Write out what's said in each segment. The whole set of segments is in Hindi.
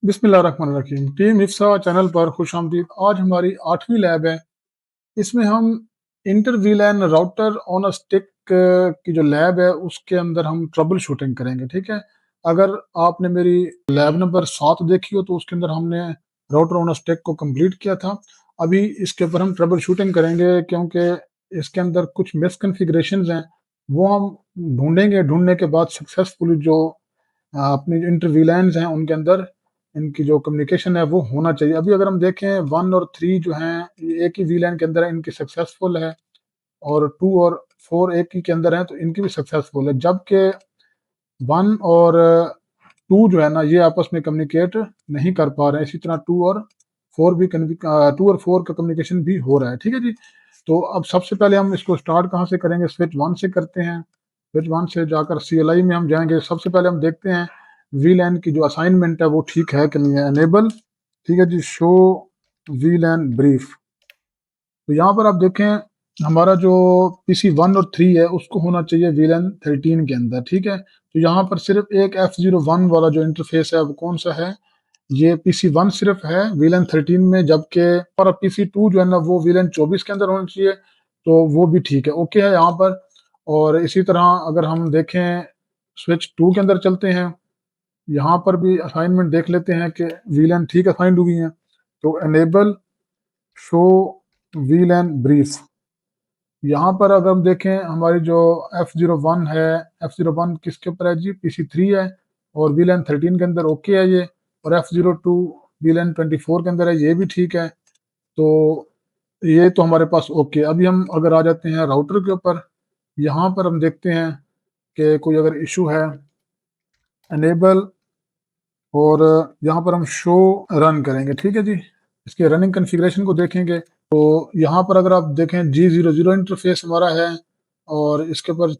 बिस्मिल्लाहिर्रहमानिर्रहीम। टीम हिफ्सा चैनल पर खुशामदीद। आज हमारी 8वीं लैब है। इसमें हम inter वीलैन router on a stick की जो लैब है उसके अंदर हम ट्रबल शूटिंग करेंगे। ठीक है, अगर आपने मेरी लैब नंबर 7 देखी हो तो उसके अंदर हमने राउटर ऑन अ स्टिक को कंप्लीट किया था। अभी इसके ऊपर हम ट्रबल शूटिंग करेंगे क्योंकि इसके अंदर कुछ मिसकन्फिग्रेशंस हैं, वो हम ढूंढेंगे। ढूंढने के बाद सक्सेसफुली जो अपनी इंटर वीलैन्स हैं उनके अंदर इनकी जो कम्युनिकेशन है वो होना चाहिए। अभी अगर हम देखें 1 और 3 जो हैं ये एक ही वीलैन के अंदर है, इनकी सक्सेसफुल है, और 2 और 4 एक ही के अंदर है तो इनकी भी सक्सेसफुल है। जबकि 1 और 2 जो है ना ये आपस में कम्युनिकेट नहीं कर पा रहे हैं। इसी तरह 2 और 4 भी 2 और 4 का कम्युनिकेशन भी हो रहा है। ठीक है जी, तो अब सबसे पहले हम इसको स्टार्ट कहाँ से करेंगे? स्विच 1 से करते हैं। स्विच 1 से जाकर CLI में हम जाएंगे। सबसे पहले हम देखते हैं VLAN की जो असाइनमेंट है वो ठीक है कि नहीं है। एनेबल, ठीक है जी, शो VLAN ब्रीफ। तो यहाँ पर आप देखें हमारा जो PC 1 और 3 है उसको होना चाहिए VLAN 13 के अंदर। ठीक है, तो यहाँ पर सिर्फ एक F01 वाला जो इंटरफेस है वो कौन सा है? ये PC 1 सिर्फ है VLAN 13 में, जबकि पर PC 2 जो है ना वो VLAN 24 के अंदर होना चाहिए। तो वो भी ठीक है, ओके है यहाँ पर। और इसी तरह अगर हम देखें स्विच 2 के अंदर चलते हैं, यहाँ पर भी असाइनमेंट देख लेते हैं कि VLAN ठीक असाइंड हुई है। तो एनेबल शो VLAN ब्रीफ, यहाँ पर अगर हम देखें हमारी जो F01 है, F01 किसके ऊपर है जी? PC 3 है, और VLAN 13 के अंदर ओके है ये। और F02 VLAN 24 के अंदर है, ये भी ठीक है। तो ये तो हमारे पास ओके। अभी हम अगर आ जाते हैं राउटर के ऊपर, यहाँ पर हम देखते हैं कि कोई अगर इशू है। एनेबल, और यहाँ पर हम शो रन करेंगे। ठीक है जी, इसके रनिंग कन्फिग्रेशन को देखेंगे तो यहाँ पर अगर आप देखें G00 इंटरफेस हमारा है, और इसके ऊपर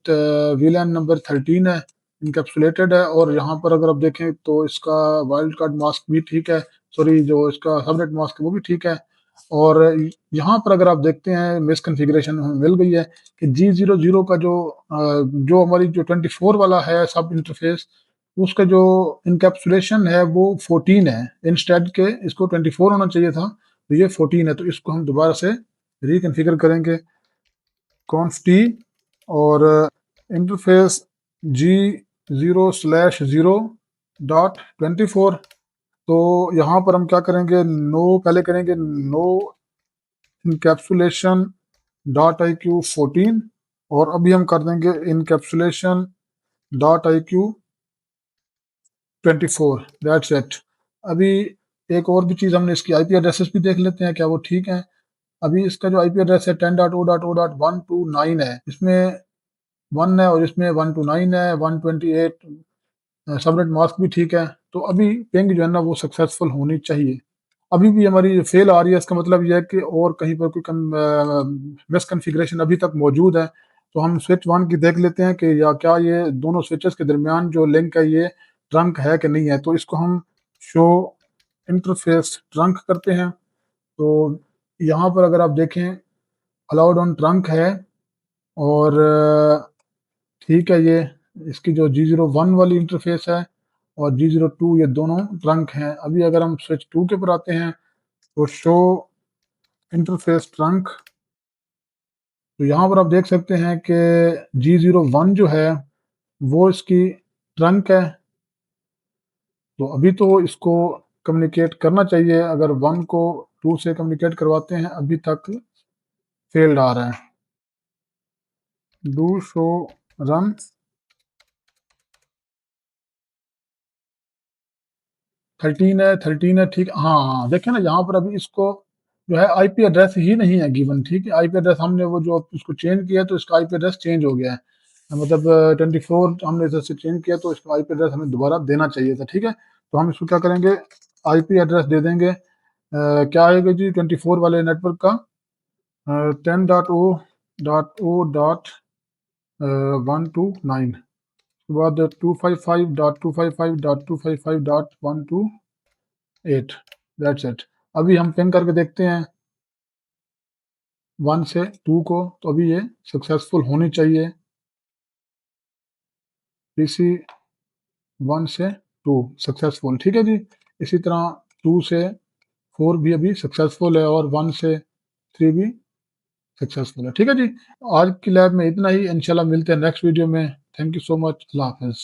VLAN नंबर 13 है, इनकैप्सुलेटेड है। और यहाँ पर अगर आप देखें तो इसका वाइल्ड कार्ड मास्क भी ठीक है, सॉरी जो इसका सबनेट मास्क है वो भी ठीक है। और यहाँ पर अगर आप देखते हैं मिसकन्फिग्रेशन हमें मिल गई है कि G00 का जो हमारी जो 24 वाला है सब इंटरफेस, उसका जो इनकैप्सुलेशन है वो 14 है। इंस्टेड के इसको 24 होना चाहिए था, तो ये 14 है। तो इसको हम दोबारा से रिकन्फिगर करेंगे। कॉन्फ टी और इंटरफेस G0/0.24। तो यहाँ पर हम क्या करेंगे? नो पहले करेंगे, नो इनकैप्सुलेशन .iq14, और अभी हम कर देंगे इनकैप्सुलेशन .iq24। That's it. अभी एक और भी चीज़ हमने इसकी IP एड्रेसेस भी देख लेते हैं क्या वो ठीक है। अभी इसका जो IP एड्रेस है 10.0.0.129 है, इसमें 1 है और इसमें 129 है। 128 सबनेट मास्क भी ठीक है। तो अभी पिंग जो है ना वो सक्सेसफुल होनी चाहिए। अभी भी हमारी फेल आ रही है, इसका मतलब यह है कि और कहीं पर कोई मिसकन्फिग्रेशन अभी तक मौजूद है। तो हम स्विच 1 की देख लेते हैं कि या क्या ये दोनों स्विचेस के दरमियान जो लिंक है ये ट्रंक है कि नहीं है। तो इसको हम शो इंटरफेस ट्रंक करते हैं। तो यहाँ पर अगर आप देखें अलाउड ऑन ट्रंक है, और ठीक है, ये इसकी जो G01 वाली इंटरफेस है और G02 ये दोनों ट्रंक हैं। अभी अगर हम स्विच 2 के ऊपर आते हैं तो शो इंटरफेस ट्रंक, तो यहाँ पर आप देख सकते हैं कि G01 जो है वो इसकी ट्रंक है। तो अभी तो इसको कम्युनिकेट करना चाहिए। अगर 1 को 2 से कम्युनिकेट करवाते हैं अभी तक फेल्ड आ रहा है। डू शो रन 13 है ठीक। हाँ हाँ, देखें ना यहाँ पर अभी इसको जो है IP एड्रेस ही नहीं है गिवन। ठीक है, IP एड्रेस हमने वो जो इसको चेंज किया तो इसका IP एड्रेस चेंज हो गया है। मतलब 24 हमने इधर से चेंज किया तो इसका IP एड्रेस हमें दोबारा देना चाहिए था। ठीक है, तो हम इसको क्या करेंगे? IP एड्रेस दे देंगे। क्या आएगा जी 24 वाले नेटवर्क का? 10.0.0.129, उसके बाद 255.255.255.128। That's it. अभी हम पिंग करके देखते हैं 1 से 2 को, तो अभी ये सक्सेसफुल होनी चाहिए। PC 1 से 2 सक्सेसफुल। ठीक है जी, इसी तरह 2 से 4 भी अभी सक्सेसफुल है और 1 से 3 भी सक्सेसफुल है। ठीक है जी, आज की लैब में इतना ही। इंशाल्लाह मिलते हैं नेक्स्ट वीडियो में। Thank you so much. अल्लाह हाफ़िज़।